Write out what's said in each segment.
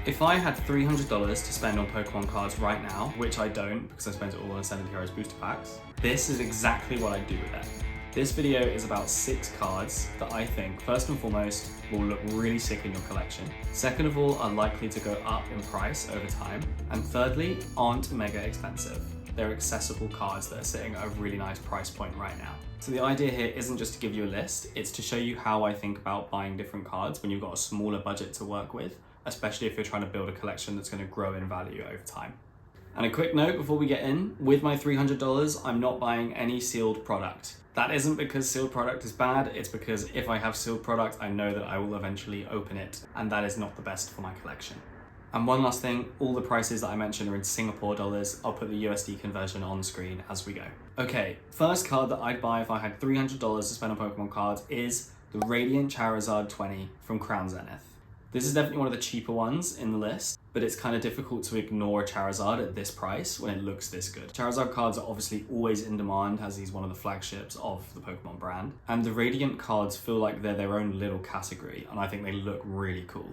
If I had $300 to spend on Pokemon cards right now, which I don't because I spent it all on Ascended Heroes booster packs, this is exactly what I'd do with it. This video is about 6 cards that I think, first and foremost, will look really sick in your collection. Second of all, are likely to go up in price over time. And thirdly, aren't mega expensive. They're accessible cards that are sitting at a really nice price point right now. So the idea here isn't just to give you a list, it's to show you how I think about buying different cards when you've got a smaller budget to work with, especially if you're trying to build a collection that's going to grow in value over time. And a quick note before we get in, with my $300, I'm not buying any sealed product. That isn't because sealed product is bad, it's because if I have sealed product, I know that I will eventually open it, and that is not the best for my collection. And one last thing, all the prices that I mentioned are in Singapore dollars. I'll put the USD conversion on screen as we go. Okay, first card that I'd buy if I had $300 to spend on Pokemon cards is the Radiant Charizard 20 from Crown Zenith. This is definitely one of the cheaper ones in the list, but it's kind of difficult to ignore a Charizard at this price when it looks this good. Charizard cards are obviously always in demand as he's one of the flagships of the Pokemon brand. And the Radiant cards feel like they're their own little category, and I think they look really cool.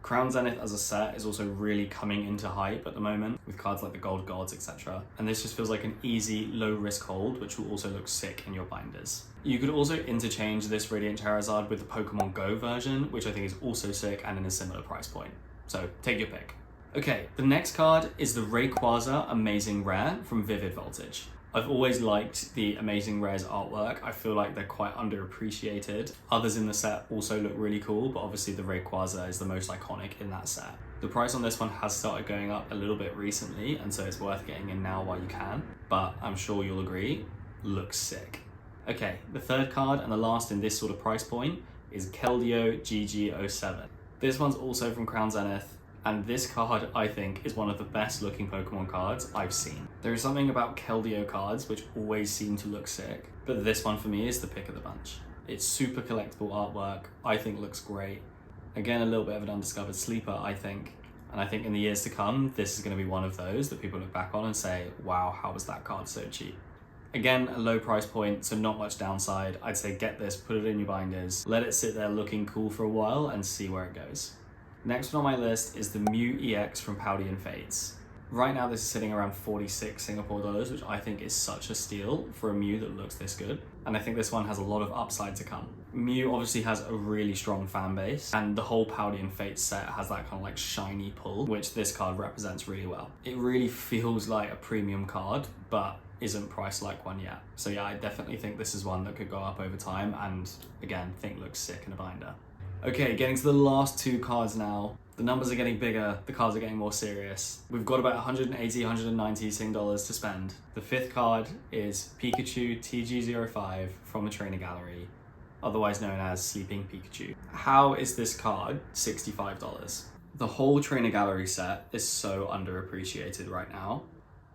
Crown Zenith as a set is also really coming into hype at the moment with cards like the Gold Gods, etc. And this just feels like an easy, low risk hold, which will also look sick in your binders. You could also interchange this Radiant Charizard with the Pokemon Go version, which I think is also sick and in a similar price point. So take your pick. Okay, the next card is the Rayquaza Amazing Rare from Vivid Voltage. I've always liked the Amazing Rares artwork. I feel like they're quite underappreciated. Others in the set also look really cool, but obviously the Rayquaza is the most iconic in that set. The price on this one has started going up a little bit recently, and so it's worth getting in now while you can, but I'm sure you'll agree, looks sick. Okay, the third card and the last in this sort of price point is Keldeo GG07. This one's also from Crown Zenith, and this card, I think, is one of the best looking Pokemon cards I've seen. There is something about Keldeo cards which always seem to look sick, but this one for me is the pick of the bunch. It's super collectible artwork, I think looks great. Again, a little bit of an undiscovered sleeper, I think. And I think in the years to come, this is going to be one of those that people look back on and say, wow, how was that card so cheap? Again, a low price point, so not much downside. I'd say get this, put it in your binders, let it sit there looking cool for a while and see where it goes. Next one on my list is the Mew EX from Paldean Fates. Right now this is sitting around 46 Singapore dollars, which I think is such a steal for a Mew that looks this good. And I think this one has a lot of upside to come. Mew obviously has a really strong fan base, and the whole Paldean Fates set has that kind of like shiny pull, which this card represents really well. It really feels like a premium card, but isn't priced like one yet. So yeah, I definitely think this is one that could go up over time, and again, think looks sick in a binder. Okay, getting to the last 2 cards now. The numbers are getting bigger, the cards are getting more serious. We've got about 180, 190 Sing dollars to spend. The 5th card is Pikachu TG05 from the Trainer Gallery, otherwise known as Sleeping Pikachu. How is this card $65? The whole Trainer Gallery set is so underappreciated right now,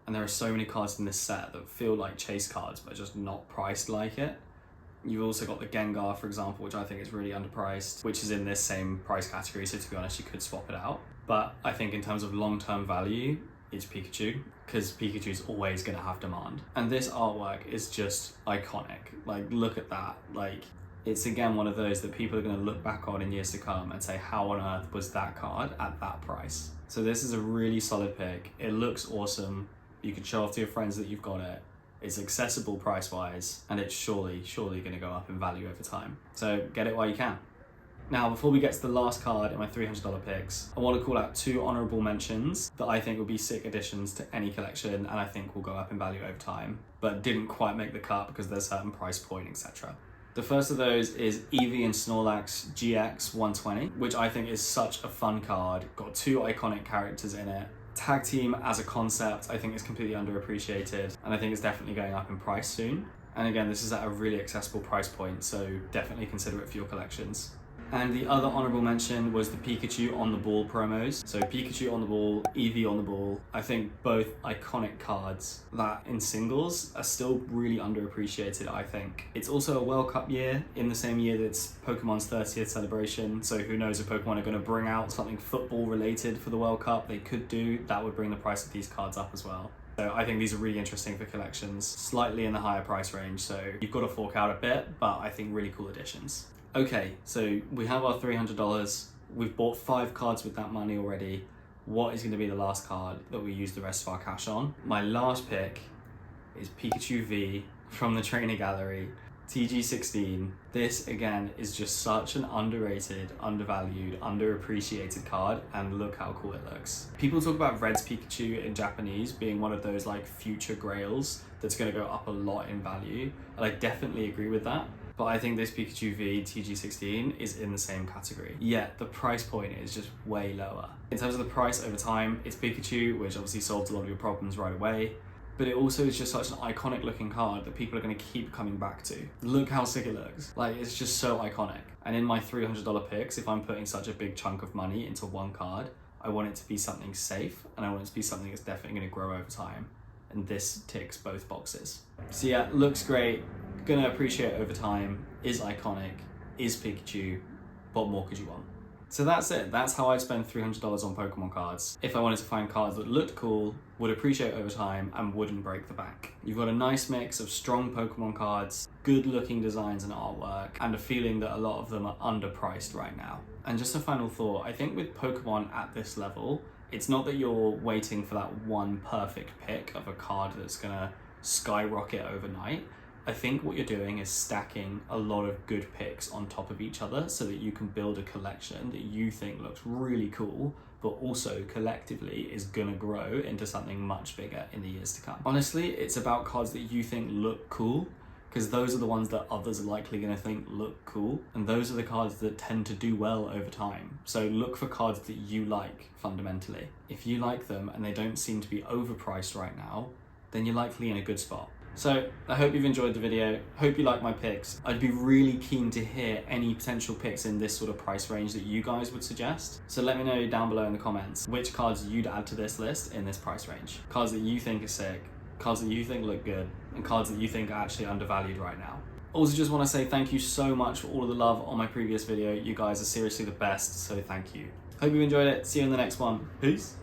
and there are so many cards in this set that feel like chase cards but just not priced like it. You've also got the Gengar, for example, which I think is really underpriced, which is in this same price category, so to be honest, you could swap it out. But I think in terms of long-term value, it's Pikachu, because Pikachu's always going to have demand. And this artwork is just iconic. Like, look at that. Like, it's again one of those that people are going to look back on in years to come and say, how on earth was that card at that price? So this is a really solid pick. It looks awesome. You can show off to your friends that you've got it. It's accessible price-wise, and it's surely going to go up in value over time. So get it while you can. Now, before we get to the last card in my $300 picks, I want to call out 2 honorable mentions that I think would be sick additions to any collection, and I think will go up in value over time, but didn't quite make the cut because there's a certain price point, etc. The first of those is Eevee and Snorlax GX 120, which I think is such a fun card. Got 2 iconic characters in it. Tag team as a concept, I think is completely underappreciated, and I think it's definitely going up in price soon. And again, this is at a really accessible price point, so definitely consider it for your collections. And the other honorable mention was the Pikachu on the Ball promos. So Pikachu on the Ball, Eevee on the Ball. I think both iconic cards that in singles are still really underappreciated, I think. It's also a World Cup year, in the same year that it's Pokemon's 30th celebration. So who knows if Pokemon are going to bring out something football related for the World Cup. They could do. That would bring the price of these cards up as well. So I think these are really interesting for collections, slightly in the higher price range. So you've got to fork out a bit, but I think really cool additions. Okay, so we have our $300. We've bought 5 cards with that money already. what is going to be the last card that we use the rest of our cash on. My last pick is Pikachu V from the Trainer Gallery, TG16. This again is just such an underrated, undervalued, underappreciated card, and look how cool it looks. People talk about Red's Pikachu in Japanese being one of those like future grails that's going to go up a lot in value, and I definitely agree with that. But I think this Pikachu V TG16 is in the same category. Yet the price point is just way lower. In terms of the price over time, it's Pikachu, which obviously solves a lot of your problems right away. But it also is just such an iconic looking card that people are going to keep coming back to. Look how sick it looks. Like, it's just so iconic. And in my $300 picks, if I'm putting such a big chunk of money into one card, I want it to be something safe, and I want it to be something that's definitely going to grow over time. And this ticks both boxes. So yeah, looks great, gonna appreciate over time, is iconic, is Pikachu. What more could you want? So that's it. That's how I'd spend $300 on Pokemon cards if I wanted to find cards that looked cool, would appreciate over time, and wouldn't break the bank. You've got a nice mix of strong Pokemon cards, good looking designs and artwork, and a feeling that a lot of them are underpriced right now. And just a final thought, I think with Pokemon at this level, it's not that you're waiting for that one perfect pick of a card that's gonna skyrocket overnight. I think what you're doing is stacking a lot of good picks on top of each other so that you can build a collection that you think looks really cool, but also collectively is gonna grow into something much bigger in the years to come. Honestly, it's about cards that you think look cool, because those are the ones that others are likely gonna think look cool, and those are the cards that tend to do well over time. So look for cards that you like fundamentally. If you like them and they don't seem to be overpriced right now, then you're likely in a good spot. So I hope you've enjoyed the video. Hope you like my picks. I'd be really keen to hear any potential picks in this sort of price range that you guys would suggest. So let me know down below in the comments which cards you'd add to this list in this price range. Cards that you think are sick, cards that you think look good, and cards that you think are actually undervalued right now. Also just want to say thank you so much for all of the love on my previous video. You guys are seriously the best, so thank you. Hope you enjoyed it. See you in the next one. Peace.